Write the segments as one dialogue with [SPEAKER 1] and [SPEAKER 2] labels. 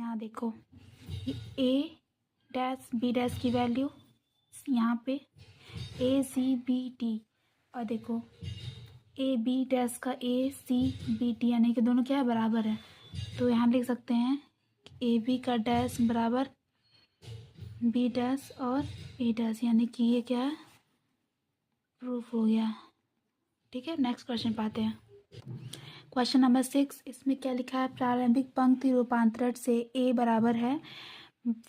[SPEAKER 1] यहाँ देखो ए dash B dash की वैल्यू यहाँ पे ए सी बी टी, और देखो ए बी डैश का ए सी बी टी यानी कि दोनों क्या है, बराबर है। तो यहाँ लिख सकते हैं ए बी का डैश बराबर बी डैश और ए डैश, यानी कि ये क्या है, प्रूफ हो गया। ठीक है, नेक्स्ट क्वेश्चन पाते हैं। क्वेश्चन नंबर 6, इसमें क्या लिखा है, प्रारंभिक पंक्ति रूपांतरण से ए बराबर है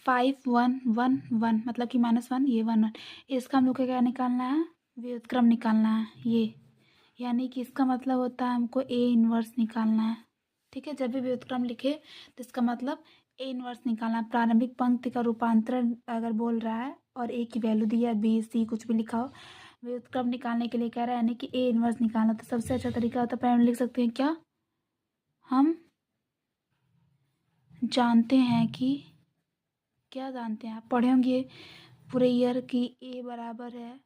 [SPEAKER 1] 5 1 1 1, मतलब कि -1, ये 1 1। इसका हम लोग को क्या निकालना है, व्युत्क्रम निकालना है ये, यानी कि इसका मतलब होता है हमको ए इनवर्स निकालना है। ठीक है, जब भी व्युत्क्रम लिखे तो इसका मतलब ए इनवर्स निकालना है। प्रारंभिक पंक्ति का रूपांतरण अगर बोल रहा है और ए की वैल्यू दी है, बी सी कुछ भी लिखा हो, व्युत्क्रम निकालने के लिए कह रहा है यानी कि ए इनवर्स निकालना, तो सबसे अच्छा तरीका होता है, पहले लिख सकते हैं क्या, हम जानते हैं कि, क्या जानते हैं, आप पढ़े होंगे पूरे ईयर की ए बराबर है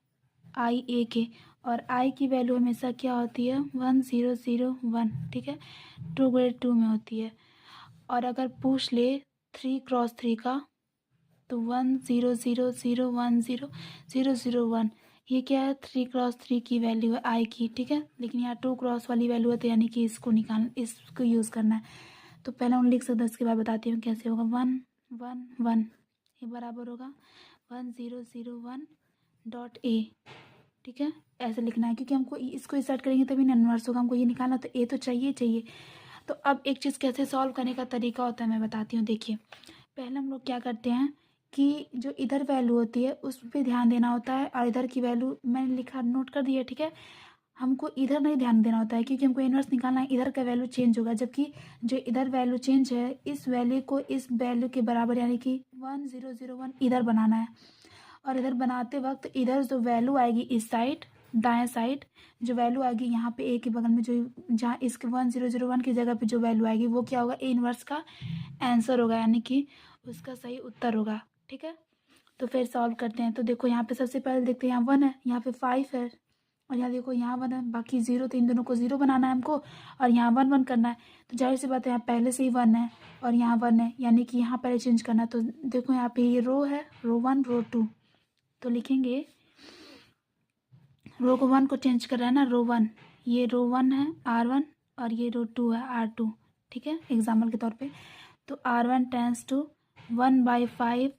[SPEAKER 1] आई ए के, और आई की वैल्यू हमेशा क्या होती है, 1 0 0 1। ठीक है, टू ग्रेड 2 में होती है। और अगर पूछ ले 3 क्रॉस 3 का, तो 1 0 0 0 1 0 0 0 1, ये क्या है, 3 क्रॉस 3 की वैल्यू है आई की। ठीक है, लेकिन यहाँ 2 क्रॉस वाली वैल्यू है, तो यानी कि इसको यूज़ करना है। तो पहले हम लिख सकते हैं, इसके बाद बताती हूँ कैसे होगा। 1 1 1 ये बराबर होगा 1 0 0 1 डॉट ए। ठीक है, ऐसे लिखना है, क्योंकि हमको इसको इंसर्ट करेंगे तभी इनवर्स होगा, हमको ये निकालना, तो ए तो चाहिए चाहिए। तो अब एक चीज़ कैसे सॉल्व करने का तरीका होता है मैं बताती हूँ। देखिए, पहले हम लोग क्या करते हैं कि जो इधर वैल्यू होती है उस पर ध्यान देना होता है, और इधर की वैल्यू मैंने लिखा, नोट कर दिया। ठीक है, हमको इधर नहीं ध्यान देना होता है, क्योंकि हमको इनवर्स निकालना है, इधर का वैल्यू चेंज होगा, जबकि जो इधर वैल्यू चेंज है इस वैल्यू को इस वैल्यू के बराबर यानी कि 1 0 0 1 इधर बनाना है। और इधर बनाते वक्त इधर जो वैल्यू आएगी इस साइड, दाएं साइड जो वैल्यू आएगी यहाँ पे ए के बगल में, जो जहाँ इसके 1 0 0 1 की जगह पे जो वैल्यू आएगी वो क्या होगा, ए इनवर्स का आंसर होगा, यानी कि उसका सही उत्तर होगा। ठीक है, तो फिर सॉल्व करते हैं। तो देखो यहाँ पे सबसे पहले देखते हैं, यहाँ 1 है, यहाँ पे 5 है, और यहाँ देखो यहाँ 1 है, बाकी 0, तो इन दोनों को 0 बनाना है हमको, और यहाँ 1 1 करना है। तो जाहिर सी बात है, यहाँ पहले से ही 1 है और यहाँ 1 है, यानी कि यहाँ पहले चेंज करना है। तो देखो यहाँ पे ये रो है, रो 1 रो 2, तो लिखेंगे रो को 1 को चेंज कर रहा है ना, रो 1, ये रो 1 है R1, और ये रो 2 है R2। ठीक है, एग्जाम्पल के तौर पे, तो R1 टेंस टू 1/5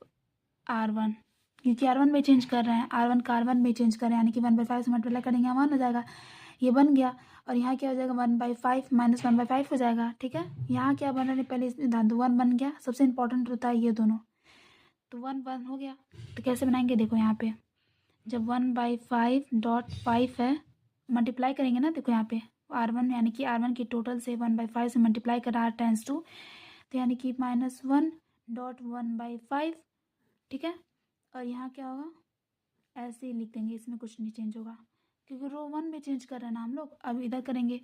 [SPEAKER 1] R1, क्योंकि R1 में चेंज कर रहे हैं, R1 का R1 में चेंज कर रहे हैं, यानी कि 1/5 से मल्टीप्लाई करेंगे 1 हो जाएगा, ये बन गया। और यहाँ क्या हो जाएगा, 1/5 माइनस 1/5 हो जाएगा। ठीक है, यहाँ क्या बन रहा है, पहले इसमें ध्यान दो, 1 बन गया, सबसे इंपॉर्टेंट होता है ये दोनों, तो 1 1 हो गया। तो कैसे बनाएंगे, देखो यहाँ पे जब 1/5 है, मल्टीप्लाई करेंगे ना, देखो यहाँ पे R1 यानी कि R1 की टोटल से 1/5 से मल्टीप्लाई कर R टेंस टू, तो यानी कि -1/1/5। ठीक है, और यहाँ क्या होगा, ऐसे ही लिख देंगे, इसमें कुछ नहीं चेंज होगा, क्योंकि रो 1 में चेंज कर रहे हैं ना हम लोग। अब इधर करेंगे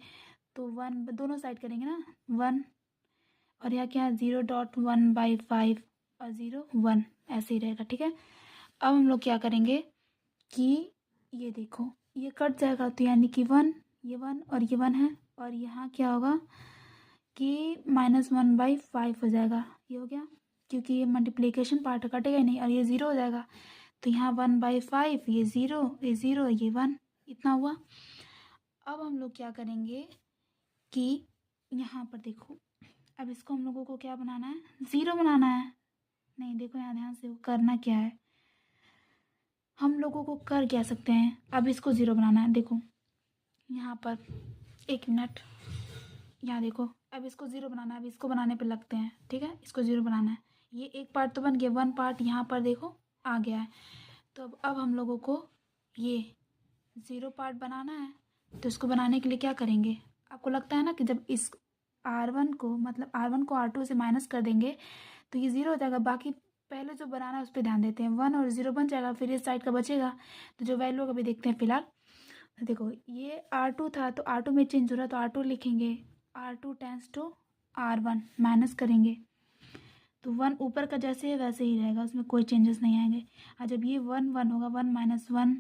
[SPEAKER 1] तो 1 दोनों साइड करेंगे ना, 1, और यहाँ क्या है 0.1/5 और 0 1, ऐसे ही रहेगा। ठीक है, अब हम लोग क्या करेंगे कि ये देखो ये कट जाएगा, तो यानी कि 1, ये 1 और ये 1 है, और यहाँ क्या होगा कि -1/5 हो जाएगा, ये हो गया, क्योंकि ये मल्टीप्लिकेशन पार्ट कटेगा ही नहीं, और ये 0 हो जाएगा। तो यहाँ 1/5, ये 0, ये 0, ये 1, इतना हुआ। अब हम लोग क्या करेंगे कि यहाँ पर देखो, अब इसको हम लोगों को क्या बनाना है, 0 बनाना है। नहीं, देखो यहाँ ध्यान से करना क्या है, हम लोगों को कर क्या सकते हैं, अब इसको 0 बनाना है। देखो यहाँ पर, एक मिनट, यहाँ देखो, अब इसको 0 बनाना है, अब इसको बनाने पे लगते हैं। ठीक है, इसको 0 बनाना है, ये एक पार्ट तो बन गया, 1 पार्ट यहाँ पर देखो आ गया है। तो अब हम लोगों को ये 0 पार्ट बनाना है, तो इसको बनाने के लिए क्या करेंगे, आपको लगता है ना कि जब इस R1 को, मतलब R1 को R2 से माइनस कर देंगे तो ये 0 हो जाएगा, बाकी पहले जो बनाना है उस पर ध्यान देते हैं, 1 और 0 बन जाएगा, फिर इस साइड का बचेगा, तो जो वैल्यू अभी देखते हैं फिलहाल। देखो ये R2 था, तो R2 में चेंज हो रहा है, तो R2 लिखेंगे, R2 tense to R1, minus करेंगे, तो 1 ऊपर का जैसे है वैसे ही रहेगा, उसमें कोई चेंजेस नहीं आएंगे। और जब ये 1 1 होगा, 1 - 1,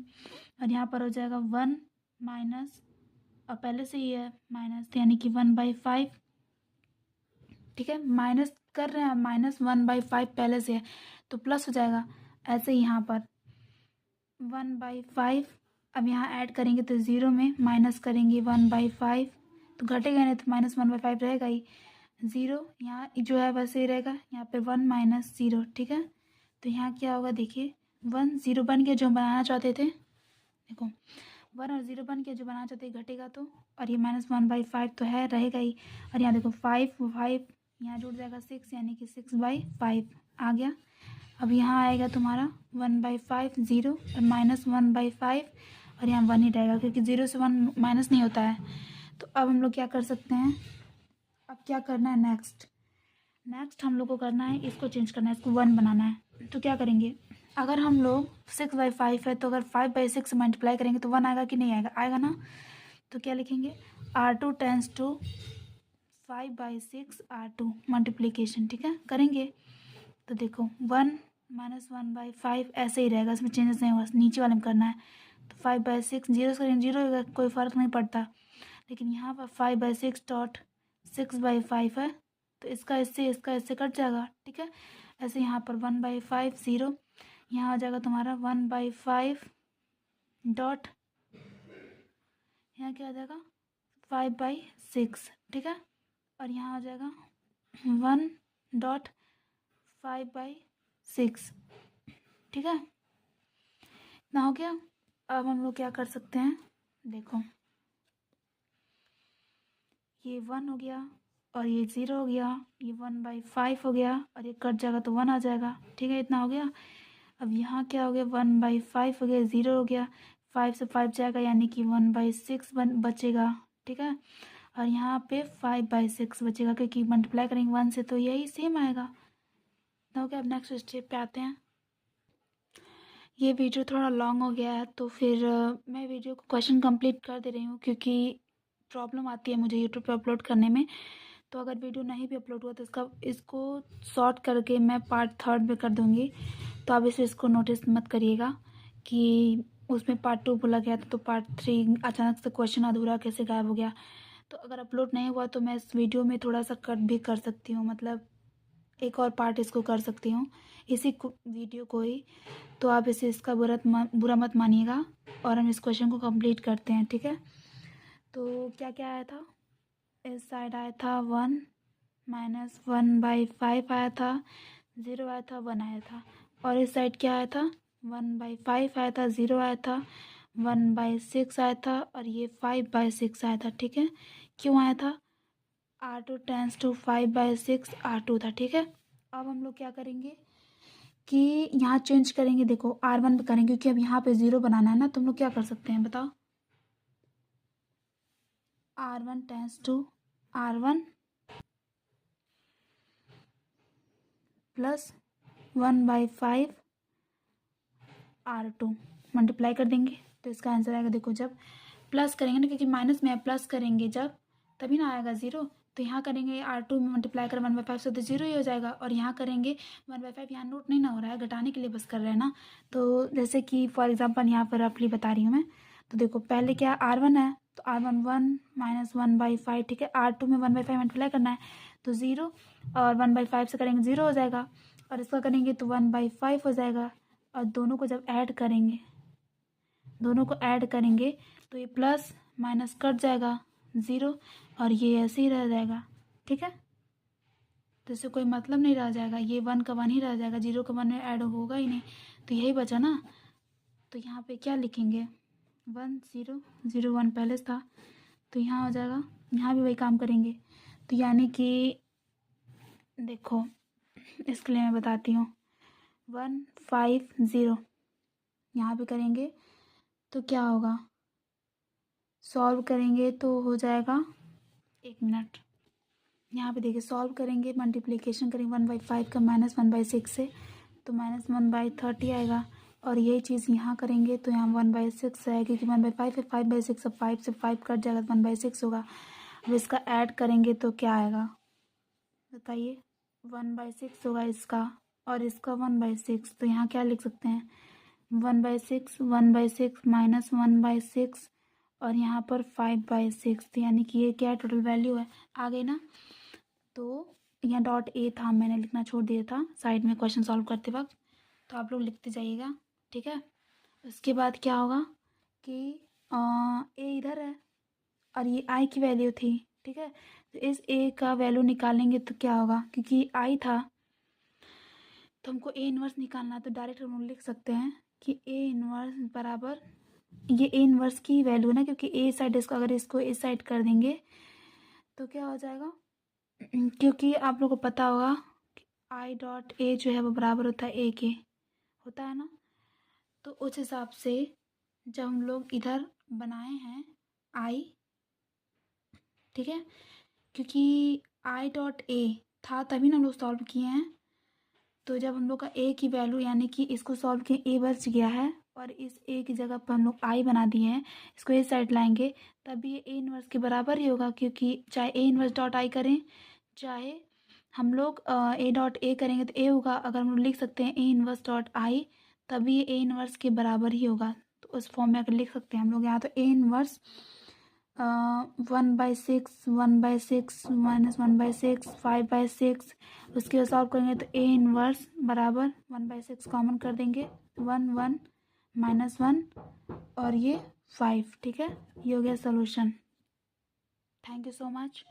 [SPEAKER 1] और यहाँ पर हो जाएगा 1 माइनस, और पहले से ही है माइनस, यानी कि 1/5। ठीक है, माइनस कर रहे हैं, -1/5 पहले से है तो प्लस हो जाएगा। ऐसे ही यहाँ पर 1/5, अब यहाँ ऐड करेंगे तो 0 में माइनस करेंगे 1/5 तो घटेगा नहीं, तो -1/5 रहेगा ही। 0 यहाँ जो है वैसे ही रहेगा, यहाँ पे 1 - 0, ठीक है। तो यहाँ क्या होगा देखिए, 1 0 बन गया जो हम बनाना चाहते थे, देखो 1 और 0 बन गया जो बनाना चाहते थे, घटेगा तो, और ये -1/5 तो है रहेगा ही। और यहाँ देखो 5 यहाँ जुड़ जाएगा 6, यानी कि 6/5 आ गया। अब यहाँ आएगा तुम्हारा 1/5 0 और -1/5, और यहाँ 1 ही रहेगा क्योंकि 0 से 1 माइनस नहीं होता है। तो अब हम लोग क्या कर सकते हैं, अब क्या करना है नेक्स्ट हम लोग को करना है, इसको चेंज करना है, इसको 1 बनाना है। तो क्या करेंगे, अगर हम लोग 6/5 है तो अगर 5/6 से मल्टीप्लाई करेंगे तो 1 आएगा कि नहीं आएगा, आएगा ना। तो क्या लिखेंगे, R2 tense to 5/6 R2 multiplication, ठीक है करेंगे। तो देखो 1 - 1/5 ऐसे ही रहेगा, इसमें चेंजेस नहीं होगा, नीचे वाले में करना है। तो 5/6 जीरो से 0 कोई फ़र्क नहीं पड़ता, लेकिन यहाँ पर 5/6 डॉट 6/5 है तो इसका इससे कट जाएगा, ठीक है। ऐसे यहाँ पर 1/5 0, यहाँ हो जाएगा तुम्हारा 1/5 डॉट, यहाँ क्या हो जाएगा 5/6, ठीक है। और यहाँ हो जाएगा 1 डॉट 5/6, ठीक है। इतना हो गया। अब हम लोग क्या कर सकते हैं, देखो ये 1 हो गया और ये 0 हो गया, ये 1/5 हो गया और ये कट जाएगा तो 1 आ जाएगा, ठीक है। इतना हो गया। अब यहाँ क्या हो गया, 1/5 हो गया, 0 हो गया, 5 से 5 जाएगा यानी कि 1/6 बचेगा, ठीक है। और यहाँ पे 5/6 बचेगा क्योंकि मल्टीप्लाई करेंगे 1 से तो यही सेम आएगा। तो हो गया। अब नेक्स्ट स्टेप पे आते हैं। ये वीडियो थोड़ा लॉन्ग हो गया है तो फिर मैं वीडियो को क्वेश्चन कंप्लीट कर दे रही हूँ क्योंकि प्रॉब्लम आती है मुझे यूट्यूब पे अपलोड करने में। तो अगर वीडियो नहीं भी अपलोड हुआ तो इसको शॉर्ट करके मैं पार्ट 3 में कर दूँगी। तो आप इसको नोटिस मत करिएगा कि उसमें पार्ट 2 बोला गया था तो पार्ट 3 अचानक से क्वेश्चन अधूरा कैसे गायब हो गया। तो अगर अपलोड नहीं हुआ तो मैं इस वीडियो में थोड़ा सा कट भी कर सकती हूँ, मतलब एक और पार्ट इसको कर सकती हूँ इसी वीडियो को ही। तो आप इसका बुरा मत मानिएगा और हम इस क्वेश्चन को कंप्लीट करते हैं, ठीक है। तो क्या क्या आया था, इस साइड आया था 1 - 1/5 आया था, 0 आया था, 1 आया था। और इस साइड क्या आया था, 1/5 आया था, 0 आया था, 1/6 आया था और ये 5/6 आया था, ठीक है। क्यों आया था, R2 टेंस टू 5/6 R2 था, ठीक है। अब हम लोग क्या करेंगे कि यहाँ चेंज करेंगे, देखो R1 पे करेंगे क्योंकि अब यहाँ पे 0 बनाना है ना। तो हम लोग क्या कर सकते हैं बताओ, R1 tense to R1 plus 1/5 R2 multiply कर देंगे तो इसका आंसर आएगा। देखो जब प्लस करेंगे ना, क्योंकि माइनस में है, प्लस करेंगे जब तभी ना आएगा 0। तो यहाँ करेंगे R2 में मल्टीप्लाई कर 1/5 से तो 0 ही हो जाएगा। और यहाँ करेंगे 1/5, यहाँ नोट नहीं ना हो रहा है, घटाने के लिए बस कर रहे हैं ना। तो जैसे कि फॉर एग्जांपल यहाँ पर रफली बता रही हूँ मैं। तो देखो पहले क्या R1 है तो R1 1 - 1/5, ठीक है। R2 में 1/5 मल्टीप्लाई करना है तो 0, और 1/5 से करेंगे 0 हो जाएगा, और इसका करेंगे तो 1/5 हो जाएगा। और दोनों को जब ऐड करेंगे, तो ये प्लस माइनस कट जाएगा 0 और ये ऐसे ही रह जाएगा, ठीक है। तो इससे कोई मतलब नहीं रह जाएगा, ये 1 का 1 ही रह जाएगा, 0 का 1 में ऐड होगा ही नहीं। तो यही बचा ना। तो यहाँ पे क्या लिखेंगे, 1 0 0 1 पहले से था तो यहाँ हो जाएगा, यहाँ भी वही काम करेंगे। तो यानी कि देखो इसके लिए मैं बताती हूँ, 1 5 0 यहाँ पे करेंगे तो क्या होगा, सॉल्व करेंगे तो हो जाएगा, 1 मिनट, यहाँ पे देखिए सॉल्व करेंगे, मल्टीप्लिकेशन करेंगे 1/5 का -1/6 से तो -1/30 आएगा। और यही चीज़ यहाँ करेंगे तो यहाँ 1/6 आएगा क्योंकि 1/5 है, 5/6, अब 5 से 5 कट जाएगा तो 1/6 होगा। अब इसका ऐड करेंगे तो क्या आएगा बताइए, 1/6 होगा इसका और इसका 1/6। तो यहाँ क्या लिख सकते हैं, 1/6 1/6 -1/6 और यहाँ पर 5/6, यानी कि ये क्या टोटल वैल्यू है, आ गई ना। तो यहाँ डॉट ए था, मैंने लिखना छोड़ दिया था साइड में क्वेश्चन सॉल्व करते वक्त, तो आप लोग लिखते जाइएगा, ठीक है। उसके बाद क्या होगा कि ए इधर है और ये आई की वैल्यू थी, ठीक है। तो इस ए का वैल्यू निकालेंगे तो क्या होगा, क्योंकि आई था तो हमको ए इन्वर्स निकालना है, तो डायरेक्ट हम लोग लिख सकते हैं कि ए इन्वर्स बराबर, ये ए इन्वर्स की वैल्यू है ना, क्योंकि ए साइड इसको, अगर इसको ए साइड कर देंगे तो क्या हो जाएगा, क्योंकि आप लोगों को पता होगा कि आई डॉट ए जो है वो बराबर होता है ए के, होता है ना। तो उस हिसाब से जब हम लोग इधर बनाए हैं आई, ठीक है, क्योंकि आई डॉट ए था तभी ना हम लोग सॉल्व किए हैं, तो जब हम लोग का ए की वैल्यू यानी कि इसको सॉल्व किए ए बच गया है और इस ए की जगह पर हम लोग आई बना दिए हैं, इसको ए साइड लाएंगे तब ये ए इन्वर्स के बराबर ही होगा, क्योंकि चाहे ए इन्वर्स डॉट आई करें चाहे हम लोग ए डॉट ए करेंगे तो ए होगा, अगर हम लोग लिख सकते हैं ए इन्वर्स डॉट आई तभी ये ए इन्वर्स के बराबर ही होगा। तो उस फॉर्म में अगर लिख सकते हैं हम लोग यहाँ, तो ए इन्वर्स 1/6 1/6 -1/6 5/6, उसके बाद सॉल्व करेंगे तो ए इन्वर्स बराबर 1/6 कॉमन कर देंगे, 1 1 -1 और ये 5, ठीक है। ये हो गया solution. Thank you so much.